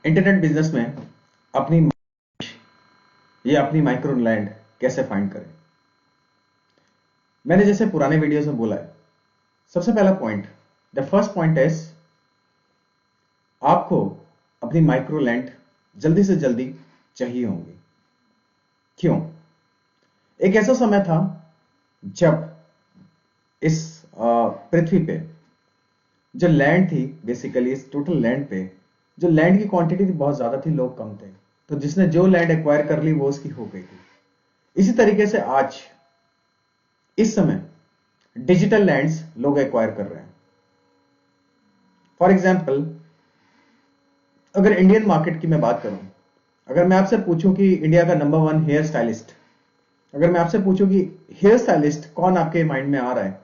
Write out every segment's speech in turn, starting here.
Internet business में अपनी या अपनी माइक्रो लैंड कैसे फाइंड करें। मैंने जैसे पुराने वीडियोस में बोला है, सबसे पहला point, the first point is आपको अपनी माइक्रो लैंड जल्दी से जल्दी चाहिए होंगी। क्यों? एक ऐसा समय था जब इस पृथ्वी पे जो लैंड थी, बेसिकली इस टोटल लैंड पे जो लैंड की क्वांटिटी थी बहुत ज्यादा थी, लोग कम थे, तो जिसने जो लैंड एक्वायर कर ली वो उसकी हो गई थी। इसी तरीके से आज इस समय डिजिटल लैंड्स लोग एक्वायर कर रहे हैं। फॉर एग्जाम्पल, अगर इंडियन मार्केट की मैं बात करूं, अगर मैं आपसे पूछूं कि इंडिया का नंबर 1 हेयर स्टाइलिस्ट, अगर मैं आपसे पूछूं कि हेयर स्टाइलिस्ट कौन आपके माइंड में आ रहा है,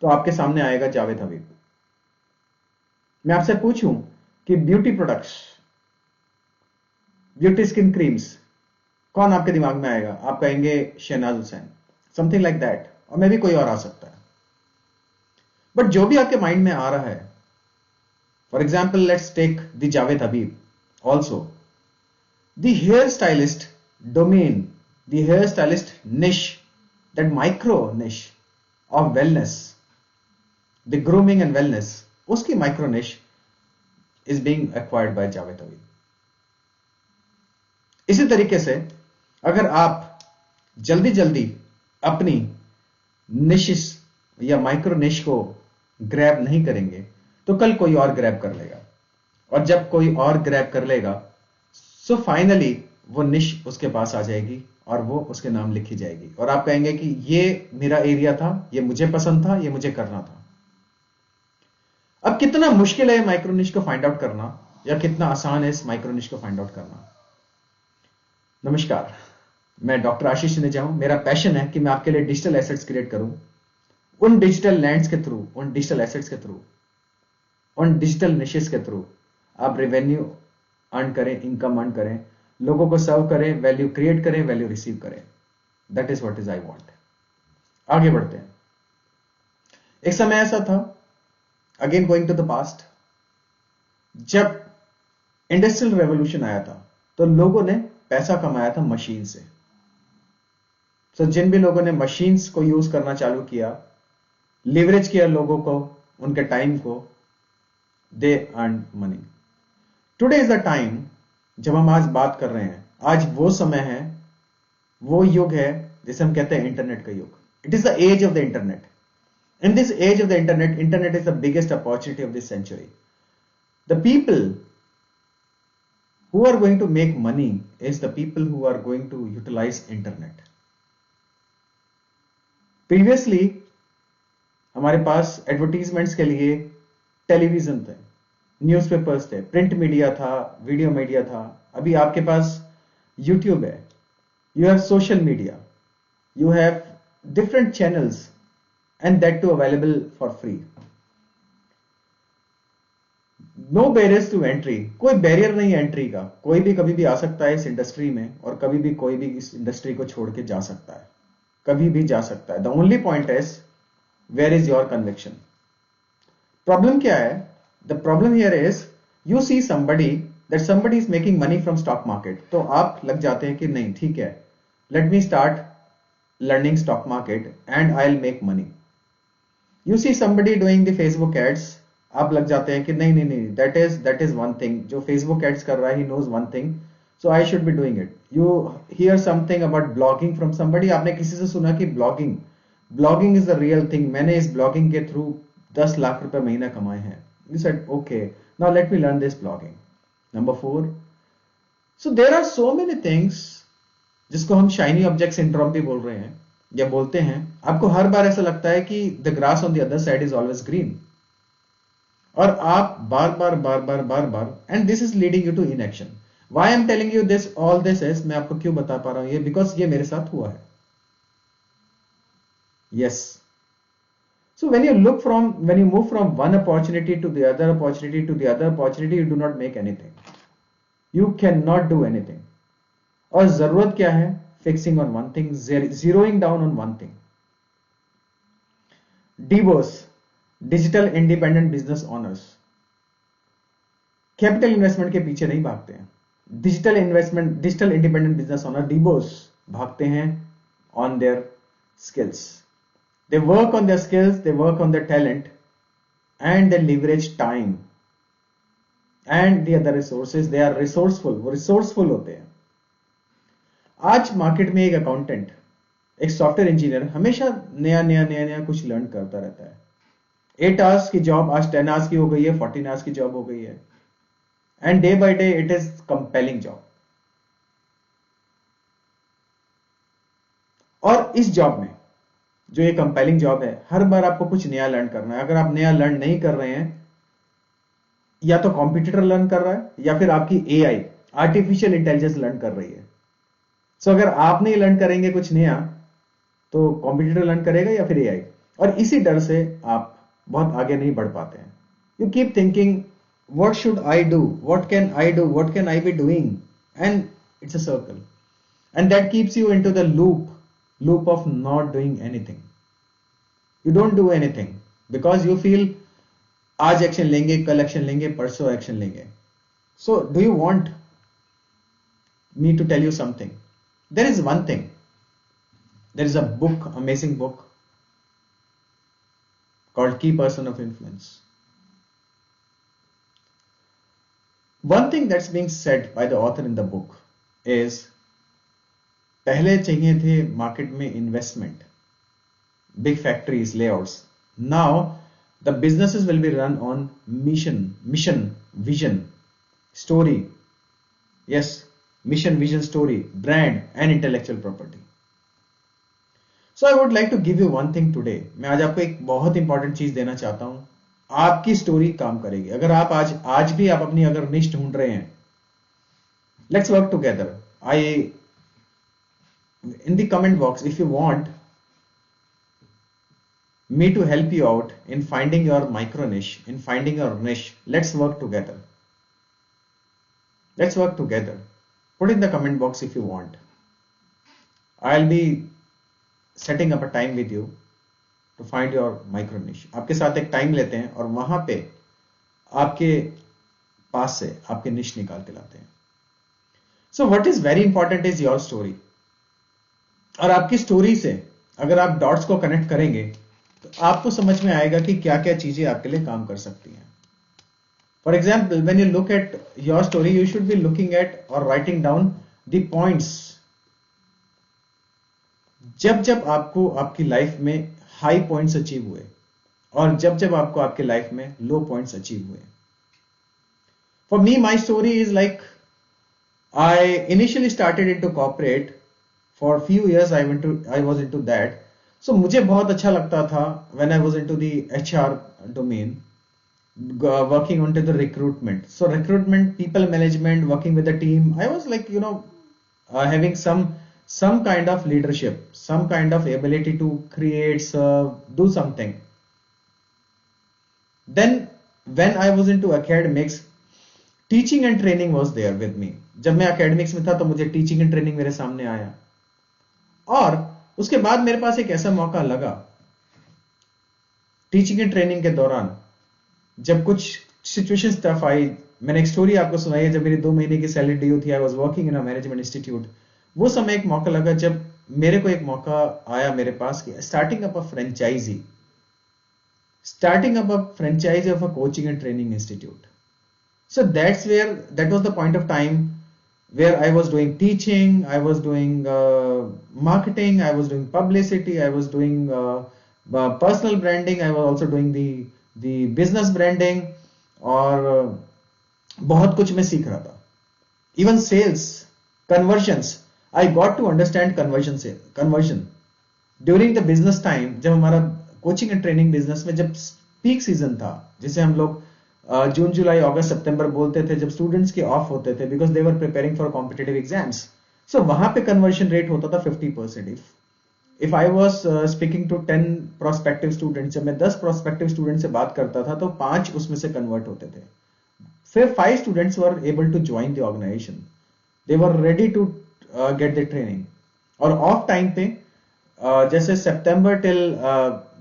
तो आपके सामने आएगा जावेद हबीब। मैं आपसे पूछूं कि beauty products, beauty skin creams, कौन आपके दिमाग में आएगा? आप कहेंगे Shahnaz Husain, something like that, और मे भी कोई और आ सकता है। बट जो भी आपके माइंड में आ रहा है, for example let's take the Javed Habib also, the hairstylist domain, the hairstylist niche, that micro niche of wellness, the grooming and wellness, uski micro niche is being acquired by Javed Habib. इसी तरीके से अगर आप जल्दी जल्दी अपनी निशिस या माइक्रो निश को ग्रैब नहीं करेंगे तो कल कोई और ग्रैब कर लेगा, और जब कोई और ग्रैब कर लेगा सो फाइनली वो निश उसके पास आ जाएगी और वो उसके नाम लिखी जाएगी, और आप कहेंगे कि ये मेरा एरिया था, ये मुझे पसंद था, ये मुझे करना था। अब कितना मुश्किल है माइक्रो निश को फाइंड आउट करना, या कितना आसान है इस माइक्रो निश को फाइंड आउट करना। नमस्कार, मैं डॉक्टर आशीष नेजा हूं। मेरा पैशन है कि मैं आपके लिए डिजिटल एसेट्स क्रिएट करूं, उन डिजिटल लैंड्स के थ्रू, उन डिजिटल एसेट्स के थ्रू, उन डिजिटल निशेस के थ्रू आप रेवेन्यू अर्न करें, इनकम अर्न करें, लोगों को सर्व करें, वैल्यू क्रिएट करें, वैल्यू रिसीव करें। That is what is I want. आगे बढ़ते हैं। एक समय ऐसा था, again going to the past, जब इंडस्ट्रियल रेवोल्यूशन आया था तो लोगों ने पैसा कमाया था मशीन से। तो जिन भी लोगों ने मशीन्स को यूज करना चालू किया, लिवरेज किया लोगों को, उनके टाइम को, they earn money. Today is the time, जब हम आज बात कर रहे हैं, आज वो समय है, वो युग है जिसे हम कहते हैं इंटरनेट का युग। It is the age of the internet. In this age of the internet, internet is the biggest opportunity of this century. The people who are going to make money is the people who are going to utilize internet. Previously हमारे पास advertisements के लिए television थे, newspapers थे, print media था, video media था। अभी आपके पास यूट्यूब है, you have social media, you have different channels, and that too available for free. No barriers to entry, कोई बैरियर नहीं है एंट्री का। कोई भी कभी भी आ सकता है इस इंडस्ट्री में, और कभी भी कोई भी इस इंडस्ट्री को छोड़ के जा सकता है, कभी भी जा सकता है। The only point is where is your conviction. Problem क्या है? The problem here is you see somebody that somebody is making money from stock market, तो आप लग जाते हैं कि नहीं ठीक है, let me start learning stock market and I will make money. You see somebody doing the Facebook ads, आप लग जाते हैं कि नहीं नहीं नहीं, दैट इज वन थिंग, जो फेसबुक एड्स कर रहा है he knows one thing, so I should be doing it. You hear something about blogging from somebody, आपने किसी से सुना कि blogging is the real thing, मैंने इस ब्लॉगिंग के थ्रू 10 लाख रुपए महीना कमाए हैं। You said okay, now let me learn this blogging. Number 4, so there are so many things जिसको हम शाइनी ऑब्जेक्ट सिंड्रोम भी बोल रहे हैं या बोलते हैं। आपको हर बार ऐसा लगता है कि the grass on the other side is always green, और आप बार बार, and this is leading you to inaction. Why I am telling you this, all this is, मैं आपको क्यों बता पा रहा हूं ये, बिकॉज ये मेरे साथ हुआ है। Yes, so when you move from one opportunity to the other opportunity to the other opportunity, you do not make anything, you can not do anything. और जरूरत क्या है? Fixing on one thing, zeroing down on one thing. DIBOs, digital independent business owners, capital investment के पीछे नहीं भागते हैं. Digital investment, digital independent business owner, DIBOs, भागते हैं on their skills. They work on their skills, they work on their talent, and they leverage time and the other resources. They are resourceful, वो resourceful होते हैं. आज market में एक accountant, एक software engineer हमेशा नया नया नया नया कुछ लर्न करता रहता है. 8 आवर्स की जॉब आज 10 आवर्स की हो गई है, 14 आवर्स की जॉब हो गई है, and day by day it is compelling job. और इस जॉब में जो ये कंपेलिंग जॉब है, हर बार आपको कुछ नया लर्न करना है. अगर आप नया लर्न नहीं कर रहे हैं, या तो कॉम्पिटिटर लर्न कर रहा है या फिर आपकी एआई, आर्टिफिशियल इंटेलिजेंस लर्न कर रही है. सो अगर आप नहीं लर्न करेंगे कुछ नया, तो कॉम्पिटिटर लर्न करेगा या फिर एआई. और इसी डर से आप बहुत आगे नहीं बढ़ पाते हैं. You keep thinking what should I do, what can I do, what can I be doing, and it's a circle, and that keeps you into the loop of not doing anything. You don't do anything because you feel आज action लेंगे, कल action लेंगे, परसों action लेंगे. So do you want me to tell you something? There is one thing, there is a book, amazing book called Key Person of Influence. One thing that's being said by the author in the book is, पहले चाहिए थे market में investment, big factories, layouts. Now the businesses will be run on mission, vision, story. Yes, mission, vision, story, brand and intellectual property. So I would like to give you one thing today. मैं आज आपको एक बहुत important चीज देना चाहता हूं. आपकी स्टोरी काम करेगी. अगर आप आज भी आप अपनी अगर निश ढूंढ रहे हैं, let's work together. I in the comment box, if you want me to help you out in finding your micro niche, in finding your niche, let's work together. Let's work together. Put in the comment box if you want. I'll be setting up a time with you to find your micro niche. आपके साथ एक time लेते हैं और वहां पे आपके पास से आपके निश निकाल के लाते हैं. So what is very important is your story. और आपकी स्टोरी से अगर आप डॉट्स को कनेक्ट करेंगे तो आपको समझ में आएगा कि क्या क्या चीजें आपके लिए काम कर सकती हैं. For example, when you look at your story, you should be looking at और राइटिंग डाउन द पॉइंट्स. जब जब आपको आपकी लाइफ में हाई पॉइंट्स अचीव हुए और जब जब आपको आपके लाइफ में लो पॉइंट्स अचीव हुए. For me, my story is like, I initially started into corporate. For few years I was into that. So मुझे बहुत अच्छा लगता था when I was into the HR domain, working on to the recruitment. So recruitment, people management, working with the team. I was like, you know, having some kind of leadership, some kind of ability to create, serve, do something. Then when I was into academics, teaching and training was there with me. जब मैं academics में था तो मुझे teaching and training मेरे सामने आया. और उसके बाद मेरे पास एक ऐसा मौका लगा टीचिंग एंड ट्रेनिंग के दौरान, जब कुछ सिचुएशंस टफ आई. मैंने एक स्टोरी आपको सुनाई है. जब मेरी 2 महीने की सैलरी ड्यू थी, I was working in a management institute. वो समय एक मौका लगा जब मेरे को एक मौका आया मेरे पास कि starting up a franchise of a coaching and training institute. So that was the point of time where I was doing teaching, I was doing marketing, I was doing publicity, I was doing personal branding, I was also doing the business branding, और बहुत कुछ मैं सीख रहा था. Even sales, conversions, I got to understand conversion during the business time. जब हमारा coaching and training business में जब पीक सीजन था, जिसे हम लोग जून, जुलाई, अगस्त, सितंबर बोलते थे, जब स्टूडेंट्स के ऑफ होते थे because they were preparing for competitive exams. So वहां पे कन्वर्शन रेट होता था 50%. If I was speaking to 10 prospective students, जब मैं 10 प्रोस्पेक्टिव स्टूडेंट से बात करता था तो 5 उसमें से कन्वर्ट होते थे. फिर 5 students were able to join the organisation. They were ready to get the training. और ऑफ टाइम पे जैसे सितंबर till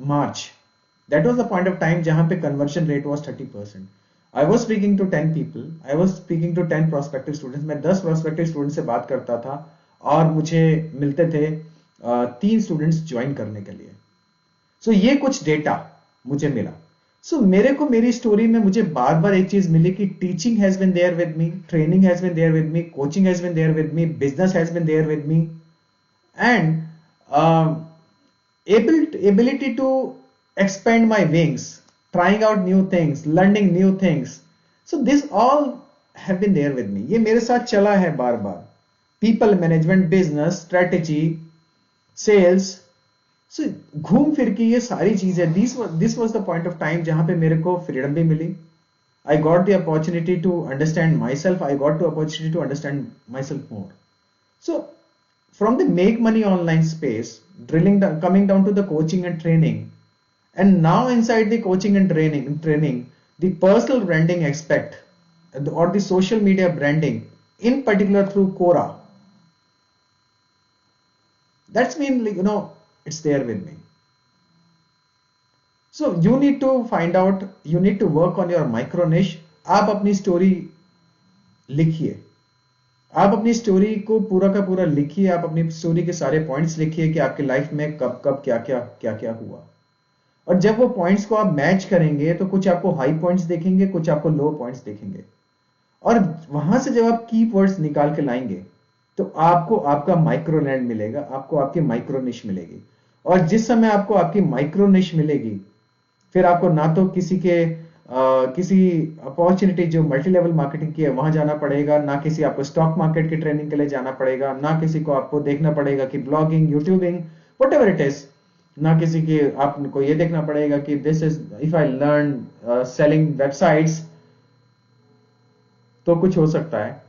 March, that was the point of time जहां पे conversion rate was 30%. I was speaking to 10 people, I was speaking to 10 prospective students, मैं 10 prospective student से बात करता था और मुझे मिलते थे 3 स्टूडेंट्स ज्वाइन करने के लिए। सो ये कुछ डेटा मुझे मिला। सो मेरे को मेरी स्टोरी में मुझे बार बार एक चीज मिली कि teaching has been there with me, training has been there with me, coaching has been there with me, business has been there with me, and ability to expand my wings, trying out new things, learning new things. So this all have been there with me. ये मेरे साथ चला है बार बार। People management, business, strategy, sales. So घूम फिर के ये सारी चीजें, this was the point of time जहां पे मेरे को फ्रीडम भी मिली। I got the opportunity to understand myself. I got the opportunity to understand myself more. So from the make money online space, coming down to the coaching and training, and now inside the coaching and training, the personal branding aspect or the social media branding, in particular through Quora, that's mean, like, it's there with me. So you need to find out, you need to work on your micro niche. आप अपनी story लिखिए, आप अपनी story को पूरा का पूरा लिखिए, आप अपनी स्टोरी के सारे पॉइंट्स लिखिए कि आपके लाइफ में कब कब क्या क्या हुआ। और जब वो पॉइंट्स को आप मैच करेंगे तो कुछ आपको हाई पॉइंट्स देखेंगे, कुछ आपको लो पॉइंट्स देखेंगे, और वहां से जब आप की वर्ड्स निकाल के लाएंगे तो आपको आपका माइक्रो लैंड मिलेगा, आपको आपकी माइक्रो निश मिलेगी। और जिस समय आपको आपकी माइक्रो निश मिलेगी, फिर आपको ना तो किसी अपॉर्चुनिटी जो मल्टी लेवल मार्केटिंग की है वहां जाना पड़ेगा, ना किसी आपको स्टॉक मार्केट की ट्रेनिंग के लिए जाना पड़ेगा, ना किसी को आपको देखना पड़ेगा कि blogging, YouTubing, what ever it is, ना किसी के आपको ये देखना पड़ेगा कि this is if I learn selling websites तो कुछ हो सकता है।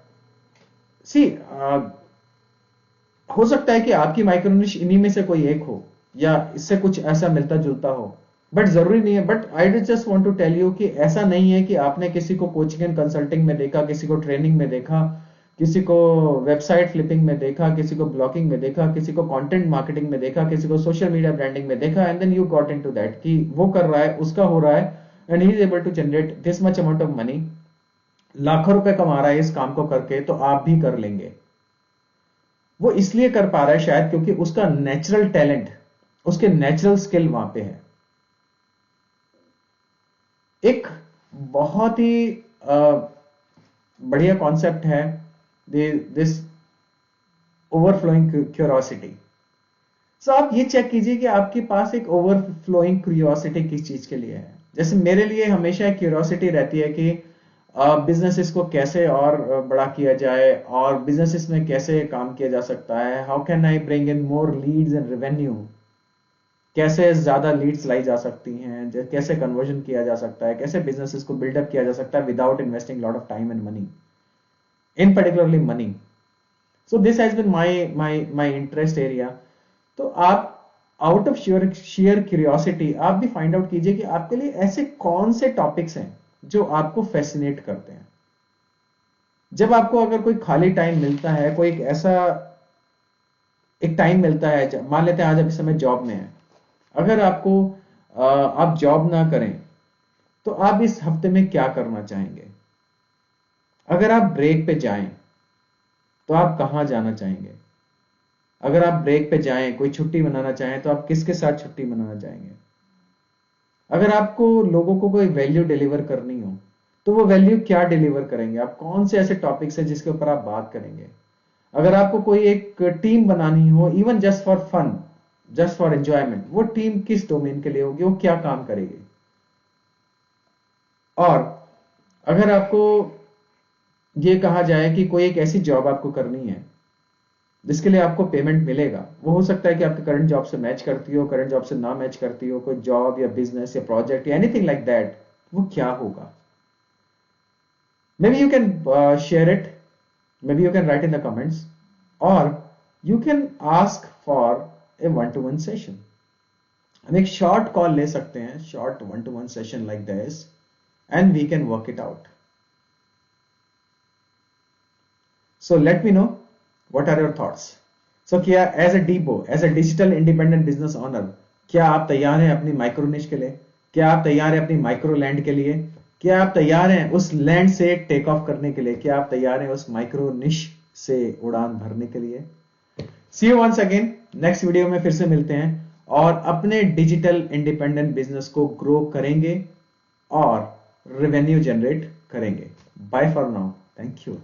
सी हो सकता है कि आपकी माइक्रोनिश इन्हीं में से कोई एक हो या इससे कुछ ऐसा मिलता जुलता हो, बट जरूरी नहीं है। But I just want to tell you कि ऐसा नहीं है कि आपने किसी को कोचिंग एंड कंसल्टिंग में देखा, किसी को ट्रेनिंग में देखा, किसी को वेबसाइट फ्लिपिंग में देखा, किसी को ब्लॉगिंग में देखा, किसी को कंटेंट मार्केटिंग में देखा, किसी को सोशल मीडिया ब्रांडिंग में देखा, and then you got into that कि वो कर रहा है, उसका हो रहा है, and he is able to generate this much amount of money, लाखों रुपए कमा रहा है इस काम को करके, तो आप भी कर लेंगे। वो इसलिए कर पा रहा है शायद क्योंकि उसका नेचुरल टैलेंट, उसके नेचुरल स्किल वहां पे है। एक बहुत ही बढ़िया कॉन्सेप्ट है दिस ओवरफ्लोइंग क्यूरियोसिटी। सो आप ये चेक कीजिए कि आपके पास एक ओवरफ्लोइंग क्यूरियोसिटी किस चीज के लिए है। जैसे मेरे लिए हमेशा एक क्यूरियोसिटी रहती है कि बिजनेसेस को कैसे और बड़ा किया जाए, और बिजनेसेस में कैसे काम किया जा सकता है, how can I bring in more Leeds and revenue, कैसे ज्यादा लीड्स लाई जा सकती हैं, कैसे कन्वर्जन किया जा सकता है, कैसे बिजनेसेस को बिल्डअप किया जा सकता है without investing lot of time and money, in particularly money. So this has been my interest area. तो आप आउट ऑफ शेयर क्यूरियोसिटी आप भी फाइंड आउट कीजिए कि आपके लिए ऐसे कौन से टॉपिक्स हैं जो आपको फैसिनेट करते हैं। जब आपको अगर कोई खाली टाइम मिलता है, कोई एक ऐसा एक टाइम मिलता है, मान लेते हैं आज अभी समय जॉब में है, अगर आपको आप जॉब ना करें तो आप इस हफ्ते में क्या करना चाहेंगे? अगर आप ब्रेक पे जाएं तो आप कहां जाना चाहेंगे? अगर आप ब्रेक पे जाएं, कोई छुट्टी मनाना चाहें तो आप किसके साथ छुट्टी मनाना चाहेंगे? अगर आपको लोगों को कोई वैल्यू डिलीवर करनी हो तो वो वैल्यू क्या डिलीवर करेंगे? आप कौन से ऐसे टॉपिक्स है जिसके ऊपर आप बात करेंगे? अगर आपको कोई एक टीम बनानी हो, even just for fun, just for enjoyment, वो टीम किस डोमेन के लिए होगी, वो क्या काम करेगी? और अगर आपको ये कहा जाए कि कोई एक ऐसी जॉब आपको करनी है जिसके लिए आपको पेमेंट मिलेगा, वो हो सकता है कि आपके करंट जॉब से मैच करती हो, करंट जॉब से ना मैच करती हो, कोई जॉब या बिजनेस या प्रोजेक्ट या एनीथिंग लाइक दैट, वो क्या होगा? Maybe you can share it, maybe you can write in the comments, or you can ask for a one-to-one session. हम एक short call ले सकते हैं, short one-to-one session like this, and we can work it out. So let me know what are your thoughts. So क्या as a DBO, as a digital independent business owner, क्या आप तैयार हैं अपनी micro निश के लिए? क्या आप तैयार हैं अपनी माइक्रो लैंड के लिए? क्या आप तैयार हैं उस लैंड से टेक ऑफ करने के लिए? क्या आप तैयार हैं उस माइक्रो निश से उड़ान भरने के लिए? See you once again, next video में फिर से मिलते हैं और अपने डिजिटल इंडिपेंडेंट बिजनेस को ग्रो करेंगे और रेवेन्यू जनरेट करेंगे। Bye for now, thank you.